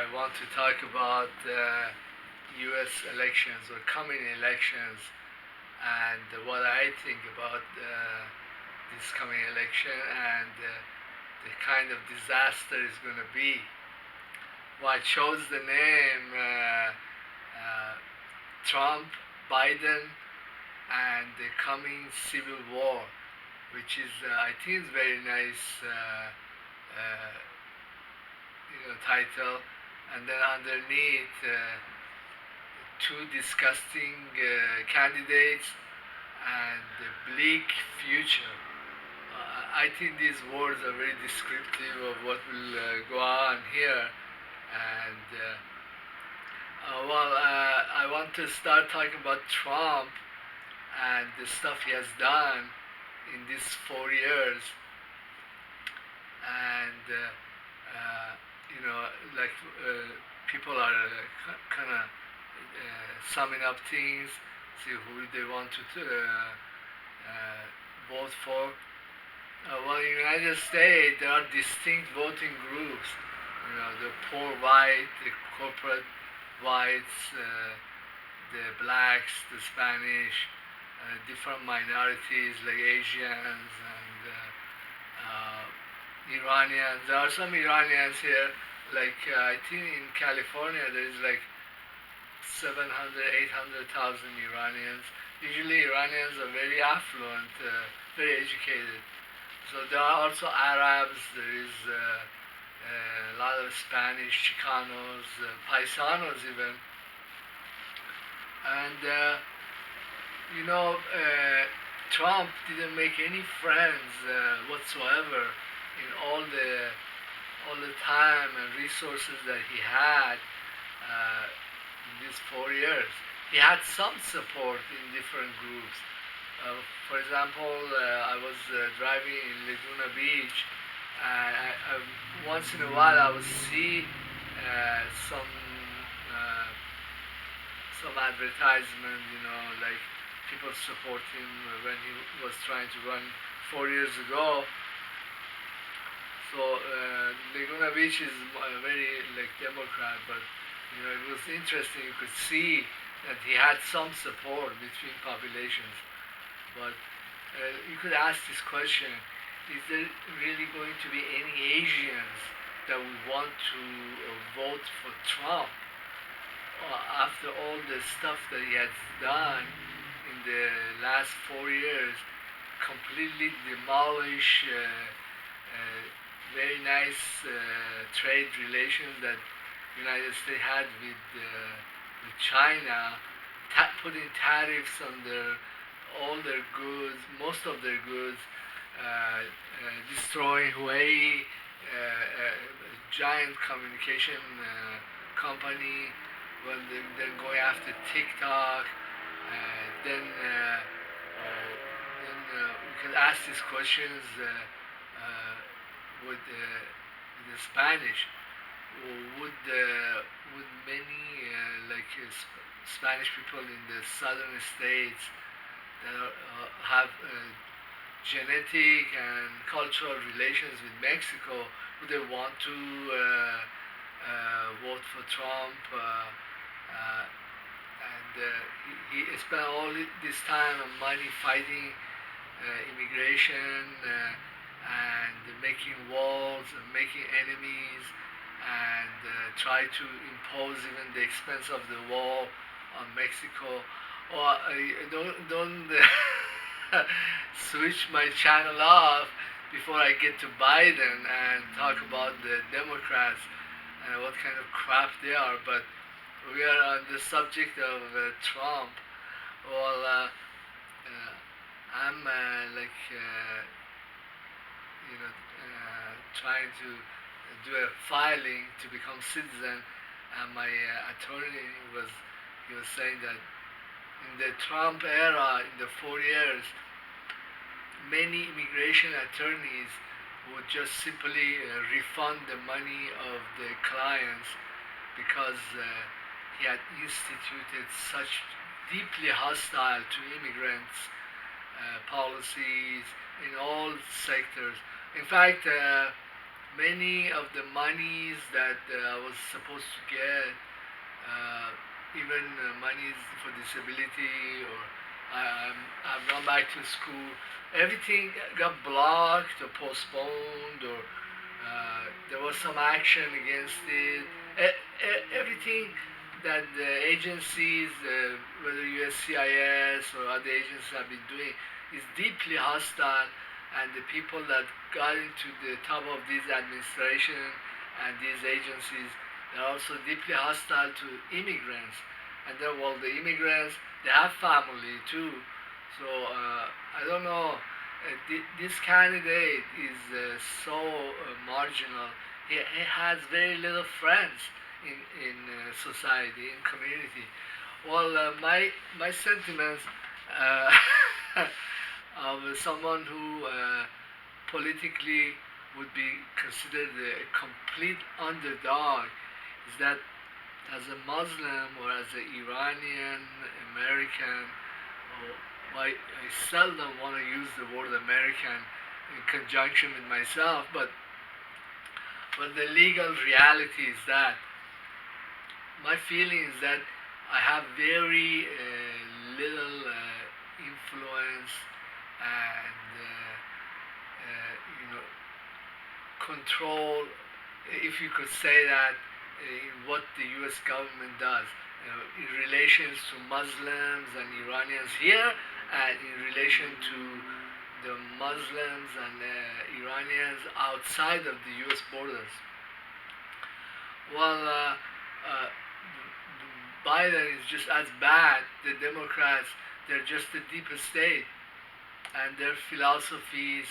I want to talk about U.S. elections or coming elections and what I think about this coming election and the kind of disaster it's going to be. Well, I chose the name Trump, Biden, and the coming civil war, which is I think is very nice title, and then underneath two disgusting candidates and the bleak future. I think these words are very descriptive of what will go on here. And I want to start talking about Trump and the stuff he has done in these 4 years. And like people are kind of summing up things, see who they want to vote for. Well, in the United States, there are distinct voting groups. The poor white, the corporate whites, the blacks, the Spanish, different minorities like Asians and Iranians. There are some Iranians here, like I think in California there is like 700, 800,000 Iranians. Usually Iranians are very affluent, very educated. So there are also Arabs, there is a lot of Spanish, Chicanos, Paisanos even. And Trump didn't make any friends whatsoever in all the time and resources that he had in these 4 years. He had some support in different groups. For example, I was driving in Laguna Beach, and once in a while I would see some some advertisement, like people support him when he was trying to run 4 years ago. So Laguna Beach is very like Democrat, but it was interesting. You could see that he had some support between populations. But you could ask this question: is there really going to be any Asians that would want to vote for Trump after all the stuff that he has done in the last 4 years? Completely demolish very nice trade relations that United States had with China, putting tariffs on all their goods, most of their goods, destroying Huawei, giant communication company, when they're going after TikTok. Then we can ask these questions with the Spanish. Would many Spanish people in the southern states that have genetic and cultural relations with Mexico, would they want to vote for Trump? And he spent all this time and money fighting immigration and making walls and making enemies, and try to impose even the expense of the wall on Mexico. Or don't switch my channel off before I get to Biden and talk about the Democrats and what kind of crap they are. But we are on the subject of Trump. Well, I'm trying to do a filing to become citizen, and my attorney was saying that in the Trump era, in the 4 years, many immigration attorneys would just simply refund the money of the clients because he had instituted such deeply hostile to immigrants policies in all sectors. In fact, many of the monies that I was supposed to get, uh, even monies for disability, or I've gone back to school, everything got blocked or postponed, or there was some action against it. Everything that the agencies, whether USCIS or other agencies, have been doing is deeply hostile, and the people that got into the top of these administration and these agencies, they're also deeply hostile to immigrants. And then, well, the immigrants, they have family too. So I don't know. This candidate is so marginal. He has very little friends in society, in community. Well, my sentiments uh, of someone who politically would be considered a complete underdog is that as a Muslim or as an Iranian American, or I seldom want to use the word American in conjunction with myself, but the legal reality is that my feeling is that I have very little influence and control, if you could say that, in what the U.S. government does in relations to Muslims and Iranians here, and in relation to the Muslims and Iranians outside of the U.S. borders. Well, Biden is just as bad. The Democrats, they're just the deepest state, and their philosophies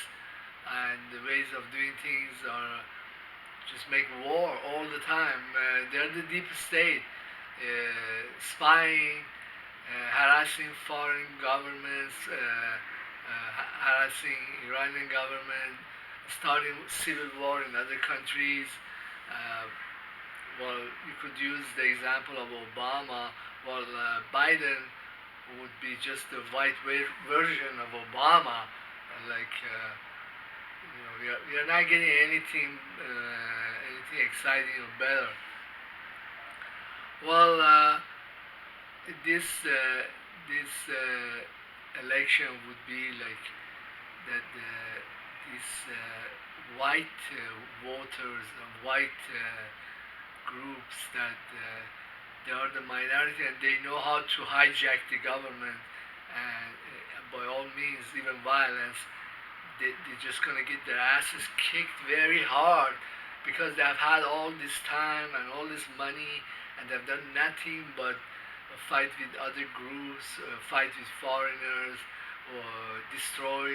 and the ways of doing things are just make war all the time. They're the deep state, spying, harassing foreign governments, harassing Iranian government, starting civil war in other countries. Uh, well, you could use the example of Obama. Well, Biden would be just the white version of Obama, like. We are not getting anything exciting or better. Well, this election would be like that. These white voters and white groups that they are the minority and they know how to hijack the government and by all means even violence. They're just gonna get their asses kicked very hard because they've had all this time and all this money and they've done nothing but fight with other groups, fight with foreigners, or destroy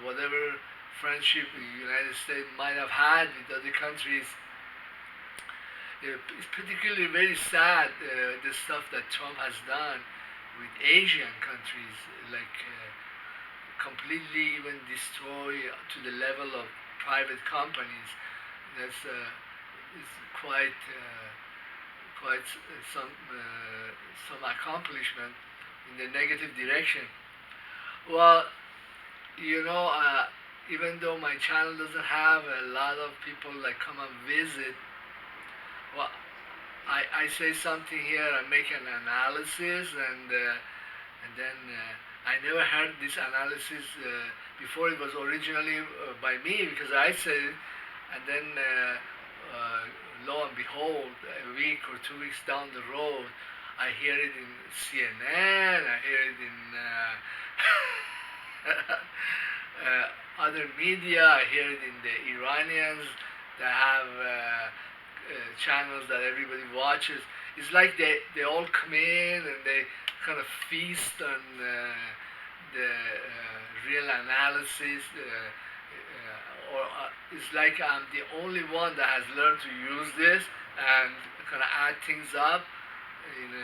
whatever friendship the United States might have had with other countries. It's particularly very sad the stuff that Trump has done with Asian countries, like completely even destroy to the level of private companies. That's is quite some accomplishment in the negative direction. Well, you know, even though my channel doesn't have a lot of people that come and visit, well, I say something here, I make an analysis, and then I never heard this analysis before. It was originally by me because I said it, and then lo and behold, a week or 2 weeks down the road, I hear it in CNN, I hear it in other media, I hear it in the Iranians that have channels that everybody watches. It's like they all come in and they kind of feast on the real analysis, or it's like I'm the only one that has learned to use this and kind of add things up in a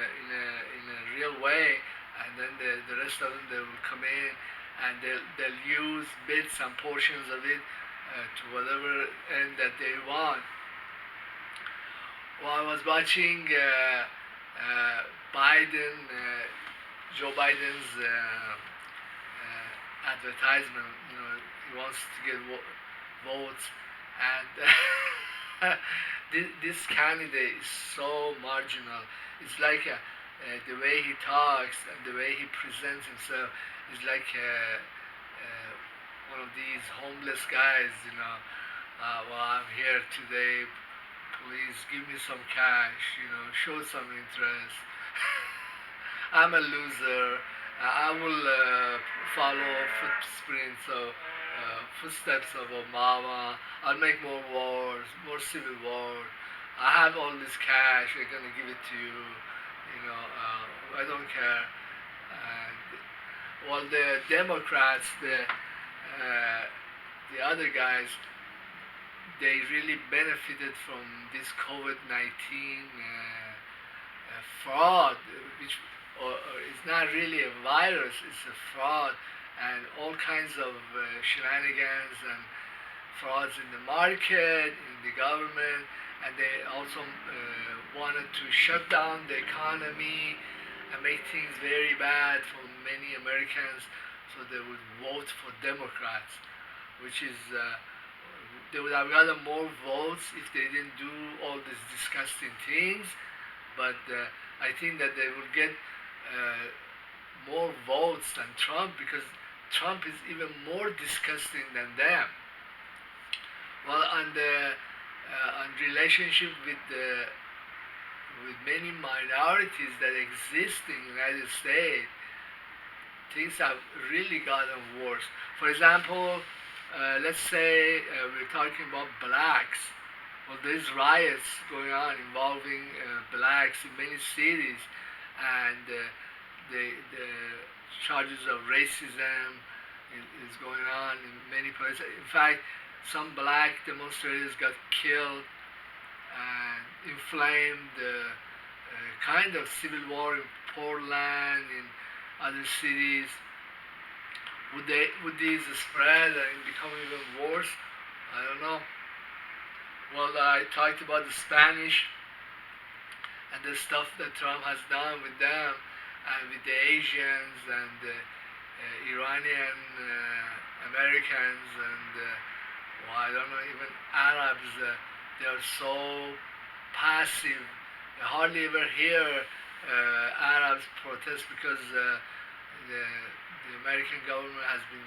real way, and then the rest of them they will come in and they'll use bits and portions of it to whatever end that they want. Well, I was watching Biden, Joe Biden's advertisement. He wants to get votes, and this candidate is so marginal. It's like the way he talks and the way he presents himself is like one of these homeless guys, you know. Well, I'm here today. Please give me some cash, you know, show some interest. I'm a loser. I will follow footsteps of Obama. I'll make more wars, more civil war. I have all this cash. I'm gonna give it to you. You know, I don't care. And well, the Democrats, the other guys, they really benefited from this COVID-19 fraud, which is not really a virus, it's a fraud, and all kinds of shenanigans and frauds in the market, in the government, and they also wanted to shut down the economy and make things very bad for many Americans, so they would vote for Democrats, which is they would have gotten more votes if they didn't do all these disgusting things. But I think that they will get more votes than Trump because Trump is even more disgusting than them. Well, on relationship with many minorities that exist in the United States, things have really gotten worse. For example, let's say we're talking about blacks. Well, there's riots going on involving blacks in many cities, and the charges of racism is going on in many places. In fact, some black demonstrators got killed and inflamed kind of civil war in Portland, in other cities. Would these spread and become even worse? I don't know. Well, I talked about the Spanish and the stuff that Trump has done with them and with the Asians and the Iranian Americans and well, I don't know, even Arabs. They are so passive. I hardly ever hear Arabs protest because the American government has been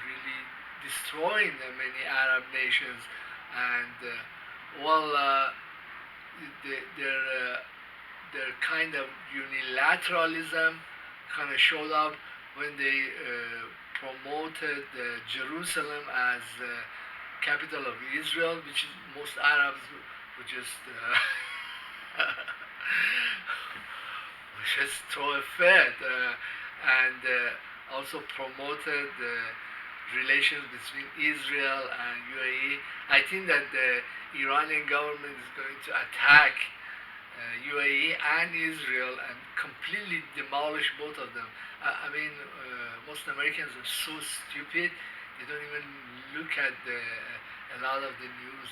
really destroying the many Arab nations, and well, their their kind of unilateralism kind of showed up when they promoted Jerusalem as capital of Israel, which is, most Arabs would just just throw a fit, and also promoted the relations between Israel and UAE. I think that the Iranian government is going to attack UAE and Israel and completely demolish both of them. I mean, most Americans are so stupid; they don't even look at a lot of the news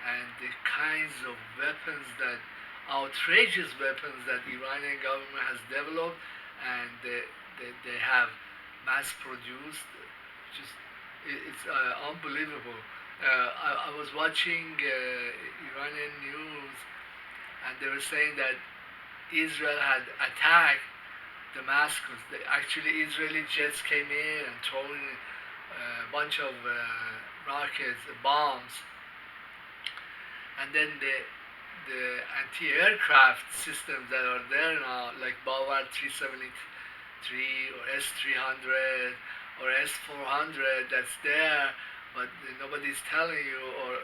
and the kinds of weapons that outrageous weapons that the Iranian government has developed and they have mass produced. Just it's unbelievable. I was watching Iranian news and they were saying that Israel had attacked Damascus. Actually, Israeli jets came in and thrown a bunch of rockets, bombs, and then the anti-aircraft systems that are there now, like Bawar 373 or S300 or S400, that's there, but nobody's telling you or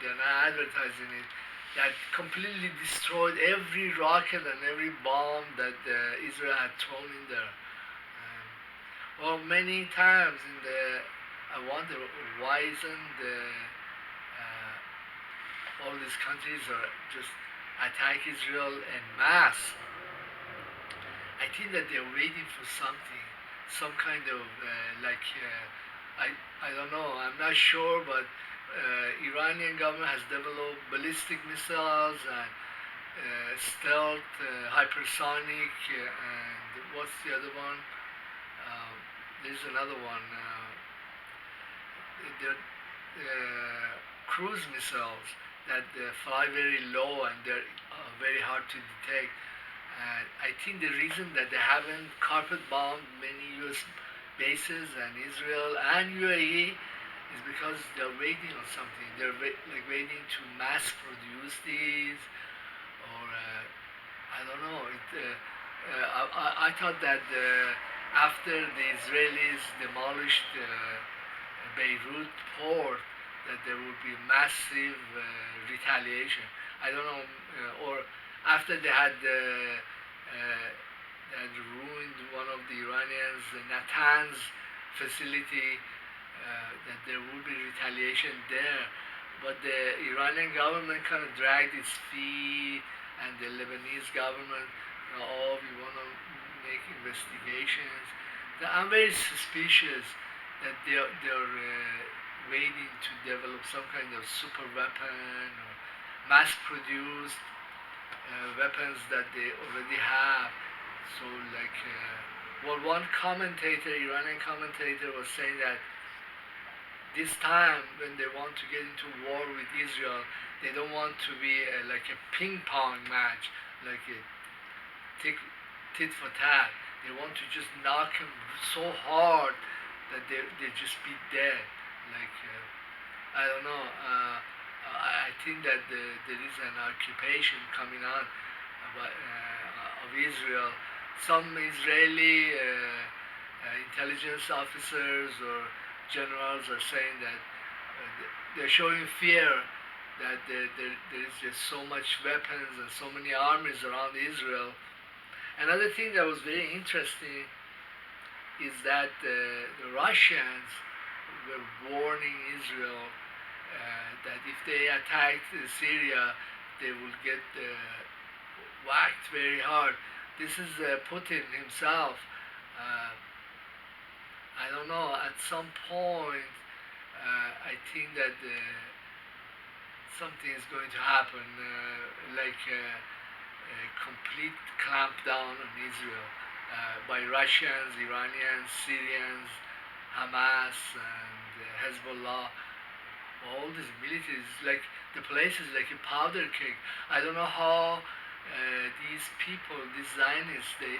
they're not advertising it. That completely destroyed every rocket and every bomb that Israel had thrown in there. Well, many times I wonder why isn't all these countries are just attack Israel en masse. I think that they're waiting for something, some kind of I don't know. I'm not sure, but Iranian government has developed ballistic missiles and stealth, hypersonic, and what's the other one? There's another one. They're cruise missiles that fly very low and they're very hard to detect. And I think the reason that they haven't carpet bombed many U.S. bases and Israel and UAE is because they're waiting on something. They're like waiting to mass produce these, or I don't know. I thought that after the Israelis demolished Beirut port, that there would be massive retaliation. I don't know, or after they had ruined one of the Iranians, Natanz facility, that there would be retaliation there. But the Iranian government kind of dragged its feet, and the Lebanese government, oh, we want to make investigations. I'm very suspicious that they're waiting to develop some kind of super weapon or mass-produced weapons that they already have. So, like, well, one commentator, Iranian commentator, was saying that this time when they want to get into war with Israel, they don't want to be like a ping pong match, like a tit, tit for tat. They want to just knock him so hard that they just be dead. Like, I don't know. I think that there is an occupation coming on of Israel. Some Israeli intelligence officers or generals are saying that they're showing fear that there is just so much weapons and so many armies around Israel. Another thing that was very interesting is that the Russians were warning Israel that if they attacked Syria, they will get whacked very hard. This is Putin himself. Uh, I don't know. At some point, I think that something is going to happen, like a complete clampdown on Israel by Russians, Iranians, Syrians, Hamas, and Hezbollah. All these militaries, like the place is like a powder keg. I don't know how these people, these Zionists, they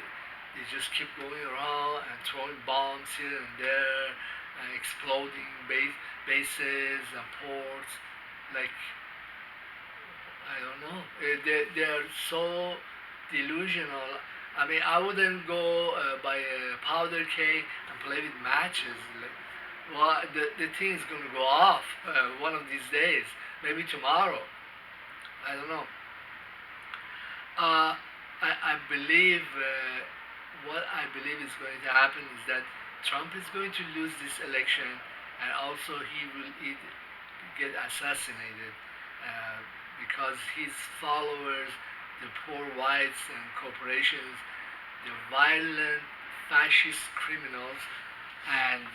just keep going around and throwing bombs here and there, and exploding bases and ports. Like, I don't know. They are so delusional. I mean, I wouldn't go by a powder keg and play with matches. Like, well, the thing is going to go off one of these days, maybe tomorrow. I don't know. I believe what I believe is going to happen is that Trump is going to lose this election, and also he will get assassinated because his followers, the poor whites and corporations, the violent fascist criminals, and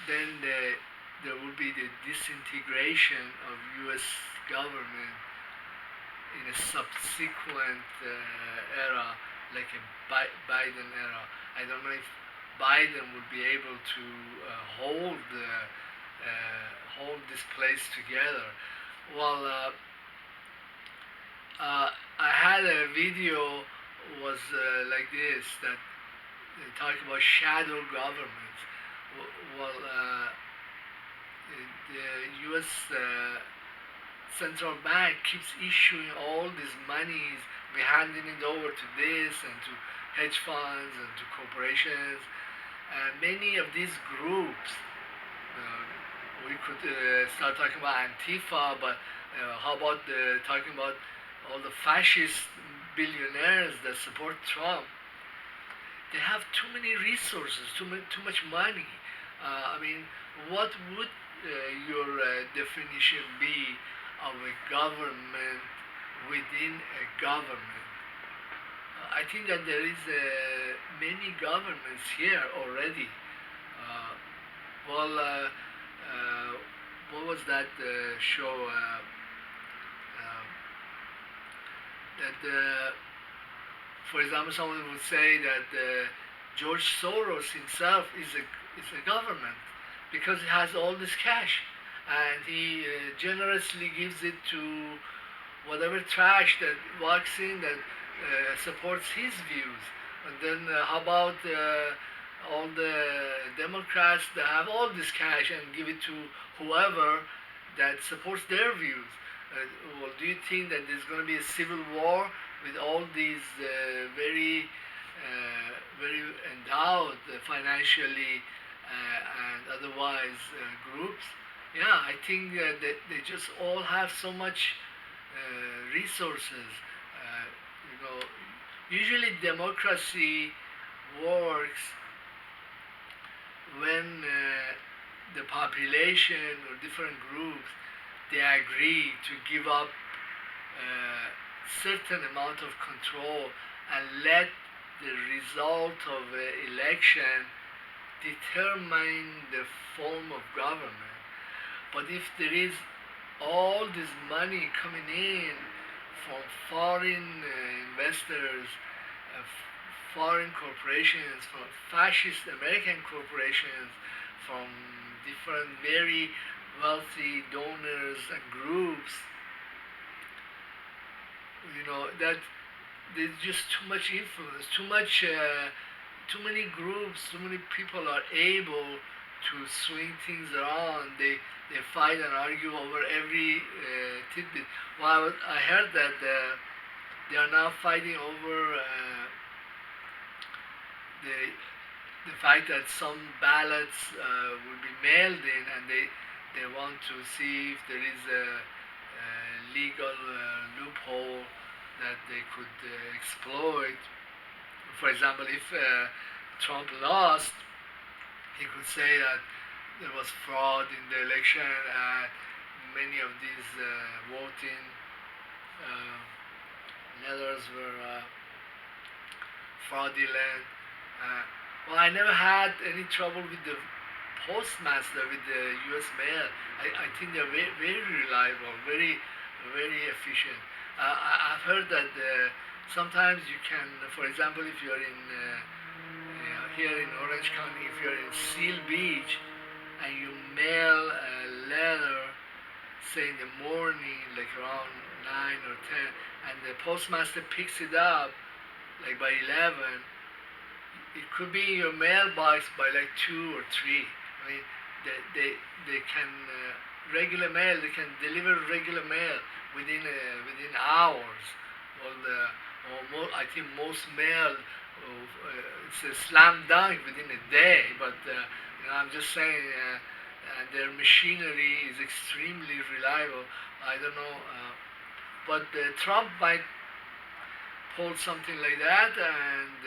then there will be the disintegration of U.S. government in a subsequent era, like a Biden era. I don't know if Biden would be able to hold this place together. Well, I had a video was like this that talk about shadow governments. Well, the U.S. Central Bank keeps issuing all these monies, we're handing it over to this and to hedge funds and to corporations. And many of these groups, we could start talking about Antifa, but how about talking about all the fascist billionaires that support Trump? They have too many resources, too much money. I mean, what would your definition be of a government within a government? I think that there is many governments here already. Uh, well, what was that show? That, for example, someone would say that George Soros himself is a government because he has all this cash, and he generously gives it to whatever trash that walks in that supports his views. And then how about all the Democrats that have all this cash and give it to whoever that supports their views? Well, do you think that there's going to be a civil war with all these very endowed financially and otherwise groups? Yeah, I think they just all have so much resources. You know, usually democracy works when the population or different groups they agree to give up certain amount of control and let the result of the election determine the form of government. But if there is all this money coming in from foreign investors, foreign corporations, from fascist American corporations, from different very wealthy donors and groups, that there's just too much influence, too many groups, too many people are able to swing things around. They fight and argue over every tidbit. Well, I heard that they are now fighting over the the fact that some ballots will be mailed in, and they want to see if there is a legal loophole that they could exploit. For example, if Trump lost, he could say that there was fraud in the election and many of these voting uh, letters were fraudulent. Uh, well, I never had any trouble with the postmaster, with the U.S. mail. I think they're very, very reliable, very efficient. I've heard that sometimes you can, for example, if you're in here in Orange County, if you're in Seal Beach and you mail a letter, say in the morning, like around 9 or 10, and the postmaster picks it up like by 11, it could be in your mailbox by like 2 or 3. I mean, they can regular mail. They can deliver regular mail within hours. Well, I think most mail it's a slam dunk within a day. But I'm just saying their machinery is extremely reliable. I don't know, but Trump might pull something like that, and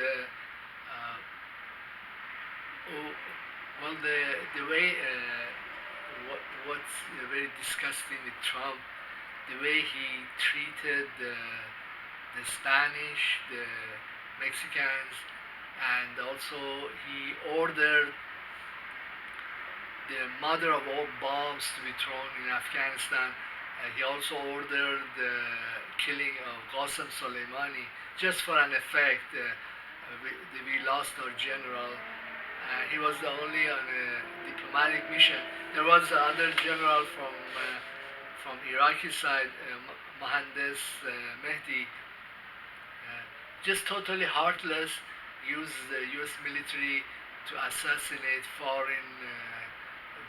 oh, well, the way what's very disgusting with Trump, the way he treated the Spanish, the Mexicans, and also he ordered the mother of all bombs to be thrown in Afghanistan. He also ordered the killing of Qasem Soleimani just for an effect. We lost our general. He was the only on a diplomatic mission. There was another general from Iraqi side, Mohandes Mehdi, just totally heartless, used the U.S. military to assassinate foreign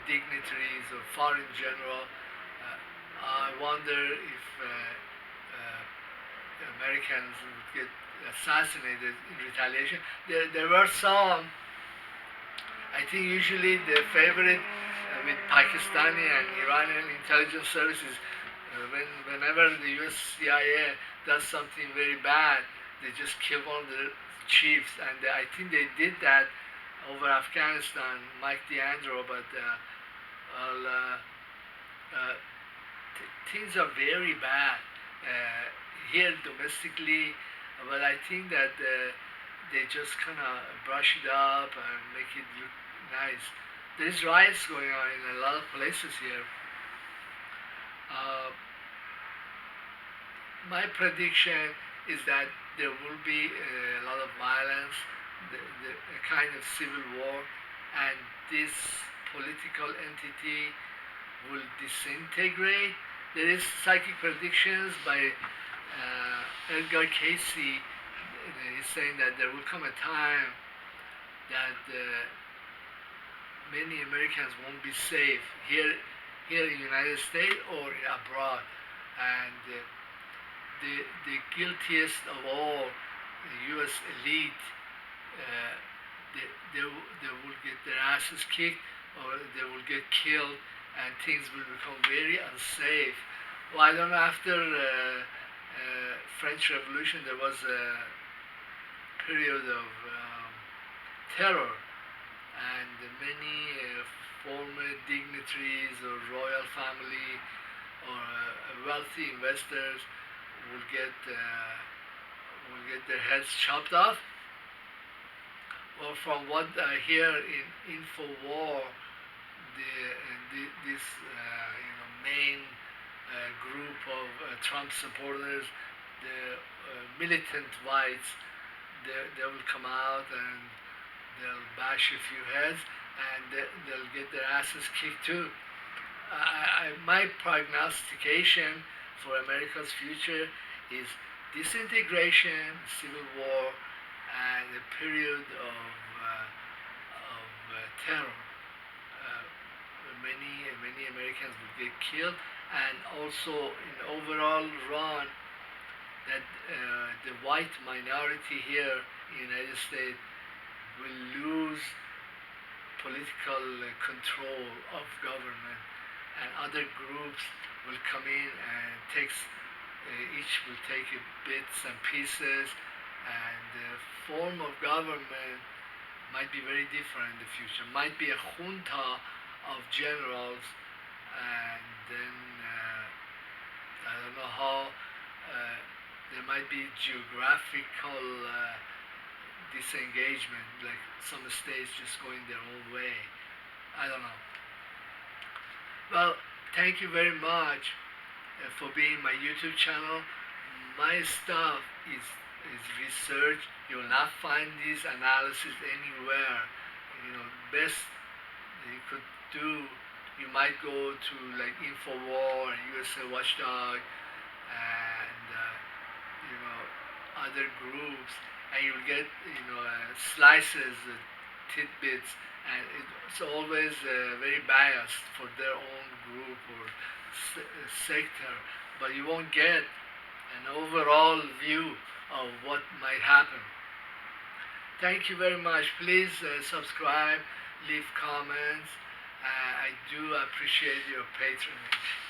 dignitaries or foreign general. I wonder if Americans would get assassinated in retaliation. There were some. I think usually the favorite with Pakistani and Iranian intelligence services, whenever the U.S. CIA does something very bad, they just kill one of the chiefs, and I think they did that over Afghanistan, Mike DeAndro. But well, things are very bad here domestically. But I think that they just kind of brush it up and make it look nice. There's riots going on in a lot of places here. Uh, my prediction is that there will be a lot of violence, a kind of civil war, and this political entity will disintegrate. There is psychic predictions by Edgar Casey. He's saying that there will come a time that many Americans won't be safe here in the United States or abroad, and the guiltiest of all, the U.S. elite, uh, they will get their asses kicked or they will get killed, and things will become very unsafe. Well, I don't know. After French Revolution, there was a period of terror, and many former dignitaries or royal family or wealthy investors will get their heads chopped off. Well, from what I hear in Infowar, this main group of Trump supporters, the militant whites, they will come out and they'll bash a few heads and they'll get their asses kicked too. My prognostication for America's future is disintegration, civil war, and a period of terror. Uh, many Americans will get killed, and also in overall run that the white minority here in the United States will lose political control of government, and other groups will come in and each will take bits and pieces, and the form of government might be very different in the future. Might be a junta of generals, and then I don't know how there might be geographical disengagement, like some states just going their own way. I don't know. Well, thank you very much for being my YouTube channel. My stuff is research. You will not find these analysis anywhere. Best you could do, you might go to like Infowar and USA Watchdog and other groups, and you'll get slices, tidbits, and it's always very biased for their own group or sector, but you won't get an overall view of what might happen. Thank you very much. Please subscribe, leave comments. I do appreciate your patronage.